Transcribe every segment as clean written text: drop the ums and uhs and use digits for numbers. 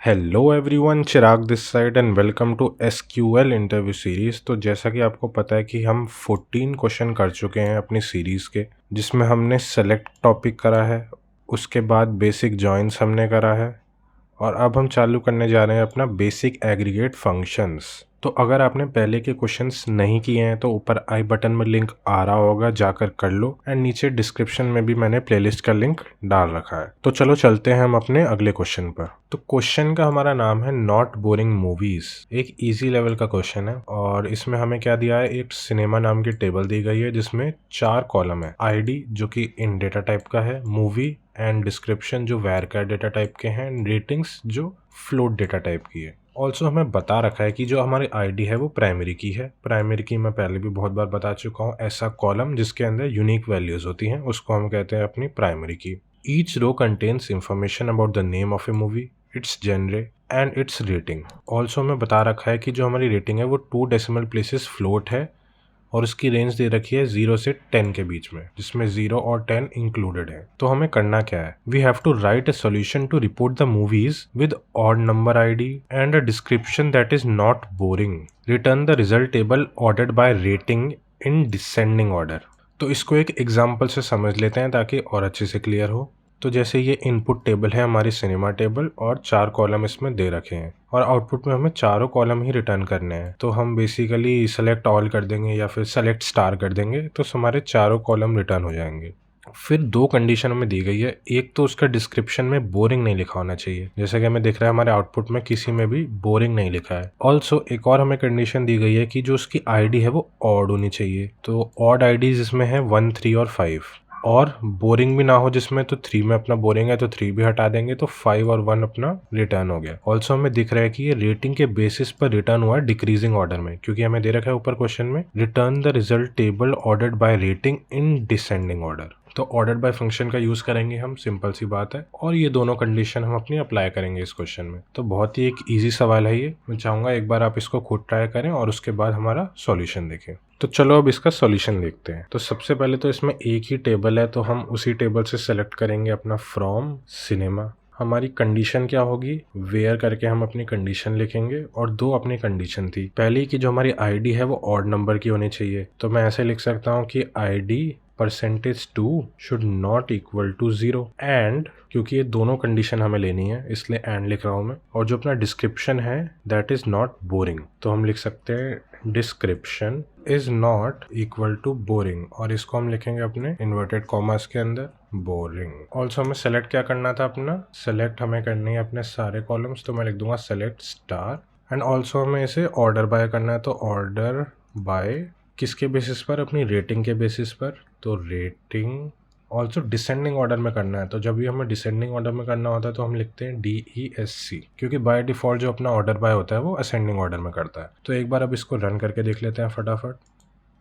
Hello everyone, Chirag this side and welcome to SQL interview series. तो जैसा कि आपको पता है कि हम 14 क्वेश्चन कर चुके हैं अपनी सीरीज़ के, जिसमें हमने सेलेक्ट टॉपिक करा है, उसके बाद बेसिक जॉइंस हमने करा है और अब हम चालू करने जा रहे हैं अपना बेसिक एग्रीगेट फंक्शंस। तो अगर आपने पहले के क्वेश्चंस नहीं किए हैं तो ऊपर आई बटन में लिंक आ रहा होगा, जाकर कर लो। एंड नीचे डिस्क्रिप्शन में भी मैंने प्लेलिस्ट का लिंक डाल रखा है। तो चलो चलते हैं हम अपने अगले क्वेश्चन पर। तो क्वेश्चन का हमारा नाम है नॉट बोरिंग मूवीज। एक इजी लेवल का क्वेश्चन है और इसमें हमें क्या दिया है, एक सिनेमा नाम की टेबल दी गई है जिसमें 4 कॉलम है। आईडी जो कि इन डेटा टाइप का है, मूवी एंड डिस्क्रिप्शन जो वैरकार डेटा टाइप के हैं, रेटिंग्स जो फ्लोट डेटा टाइप की है। ऑल्सो हमें बता रखा है कि जो हमारी आईडी है वो प्राइमरी की है। प्राइमरी की मैं पहले भी बहुत बार बता चुका हूँ, ऐसा कॉलम जिसके अंदर यूनिक वैल्यूज होती हैं उसको हम कहते हैं अपनी प्राइमरी की। Each row contains information about the name of a movie, its genre and its rating. Also हमें बता रखा है कि जो हमारी रेटिंग है वो 2 डेसिमल प्लेसेस फ्लोट है और उसकी रेंज दे रखी है 0 से 10 के बीच में, जिसमें 0 और 10 इंक्लूडेड है। तो हमें करना क्या है, we have to write a solution to report the movies with odd number ID and a description that is not boring. Return the result table ordered by rating in descending order. तो इसको एक example से समझ लेते हैं ताकि और अच्छे से क्लियर हो। तो जैसे ये इनपुट टेबल है हमारी सिनेमा टेबल और 4 कॉलम इसमें दे रखे हैं और आउटपुट में हमें चारों कॉलम ही रिटर्न करने हैं। तो हम बेसिकली सेलेक्ट ऑल कर देंगे या फिर सेलेक्ट स्टार कर देंगे तो हमारे चारों कॉलम रिटर्न हो जाएंगे। फिर 2 कंडीशन हमें दी गई है। एक तो उसका डिस्क्रिप्शन में बोरिंग नहीं लिखा होना चाहिए, जैसा कि हमें दिख रहा है हमारे आउटपुट में किसी में भी बोरिंग नहीं लिखा है। ऑल्सो एक और हमें कंडीशन दी गई है कि जो उसकी आईडी है वो ऑड होनी चाहिए। तो ऑड आईडी जिसमें है 1, 3 और 5, और बोरिंग भी ना हो जिसमें, तो 3 में अपना बोरिंग है तो 3 भी हटा देंगे तो 5 और 1 अपना रिटर्न हो गया। ऑल्सो हमें दिख रहा है कि ये रेटिंग के बेसिस पर रिटर्न हुआ है डिक्रीजिंग ऑर्डर में, क्योंकि हमें दे रखा है ऊपर क्वेश्चन में return the result table ordered by rating in descending order. तो ऑर्डर्ड बाय फंक्शन का यूज करेंगे हम, सिंपल सी बात है, और ये दोनों कंडीशन हम अपनी अप्लाई करेंगे इस क्वेश्चन में। तो बहुत ही एक इजी सवाल है ये। मैं चाहूंगा एक बार आप इसको खुद ट्राई करें और उसके बाद हमारा सॉल्यूशन देखें। तो चलो अब इसका सॉल्यूशन देखते हैं। तो सबसे पहले तो इसमें एक ही टेबल है तो हम उसी टेबल से सेलेक्ट करेंगे अपना फ्रॉम सिनेमा। हमारी कंडीशन क्या होगी, वेयर करके हम अपनी कंडीशन लिखेंगे और 2 अपनी कंडीशन थी। पहली की जो हमारी आईडी है वो ऑड नंबर की होनी चाहिए, तो मैं ऐसे लिख सकता हूँ कि ID %2 should not equal to 0 and, क्योंकि ये दोनों कंडीशन हमें लेनी है इसलिए एंड लिख रहा हूँ मैं। और जो अपना डिस्क्रिप्शन है दैट इज नॉट बोरिंग, तो हम लिख सकते हैं description is not equal to boring, और इसको हम लिखेंगे अपने इन्वर्टेड कॉमास के अंदर बोरिंग। ऑल्सो हमें सेलेक्ट क्या करना था, अपना सेलेक्ट हमें करनी है अपने सारे कॉलम्स, तो मैं लिख दूंगा सेलेक्ट स्टार। एंड ऑल्सो हमें इसे ऑर्डर बाय करना है, तो ऑर्डर बाय किसके बेसिस पर, अपनी रेटिंग के बेसिस पर, तो रेटिंग। ऑल्सो डिसेंडिंग ऑर्डर में करना है, तो जब भी हमें डिसेंडिंग ऑर्डर में करना होता है तो हम लिखते हैं DESC, क्योंकि बाय डिफॉल्ट जो अपना ऑर्डर बाय होता है वो असेंडिंग ऑर्डर में करता है। तो एक बार अब इसको रन करके देख लेते हैं फटाफट,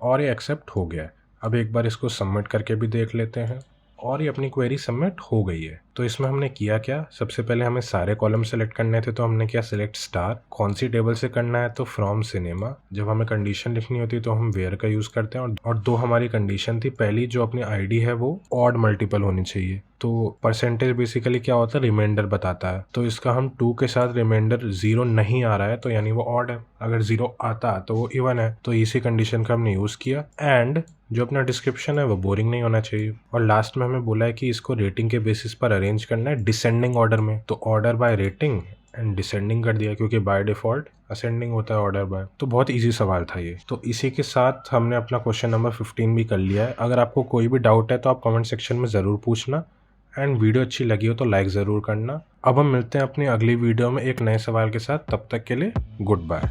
और ये एक्सेप्ट हो गया है। अब एक बार इसको सबमिट करके भी देख लेते हैं और ये अपनी क्वेरी सबमिट हो गई है। तो इसमें हमने किया क्या, सबसे पहले हमें सारे कॉलम सेलेक्ट करने थे तो हमने किया सेलेक्ट स्टार। कौन सी टेबल से करना है, तो फ्रॉम सिनेमा। जब हमें कंडीशन लिखनी होती है तो हम वेयर का यूज करते हैं, और 2 हमारी कंडीशन थी। पहली जो अपनी आईडी है वो ऑड मल्टीपल होनी चाहिए, तो परसेंटेज बेसिकली क्या होता है, रिमाइंडर बताता है। तो इसका हम 2 के साथ रिमाइंडर 0 नहीं आ रहा है तो यानी वो ऑड है, अगर 0 आता तो वो इवन है, तो इसी कंडीशन का हमने यूज किया। एंड जो अपना डिस्क्रिप्शन है वो बोरिंग नहीं होना चाहिए। और लास्ट में हमें बोला है कि इसको रेटिंग के बेसिस पर अरेंज करना है डिसेंडिंग ऑर्डर में, तो order buy rating and descending कर दिया, क्योंकि बाय डिफॉल्ट असेंडिंग होता है ऑर्डर बाय। तो बहुत इजी सवाल था ये। तो इसी के साथ हमने अपना क्वेश्चन नंबर 15 भी कर लिया है। अगर आपको कोई भी डाउट है तो आप कमेंट सेक्शन में ज़रूर पूछना, एंड वीडियो अच्छी लगी हो तो लाइक ज़रूर करना। अब हम मिलते हैं अपनी अगली वीडियो में एक नए सवाल के साथ, तब तक के लिए गुड बाय।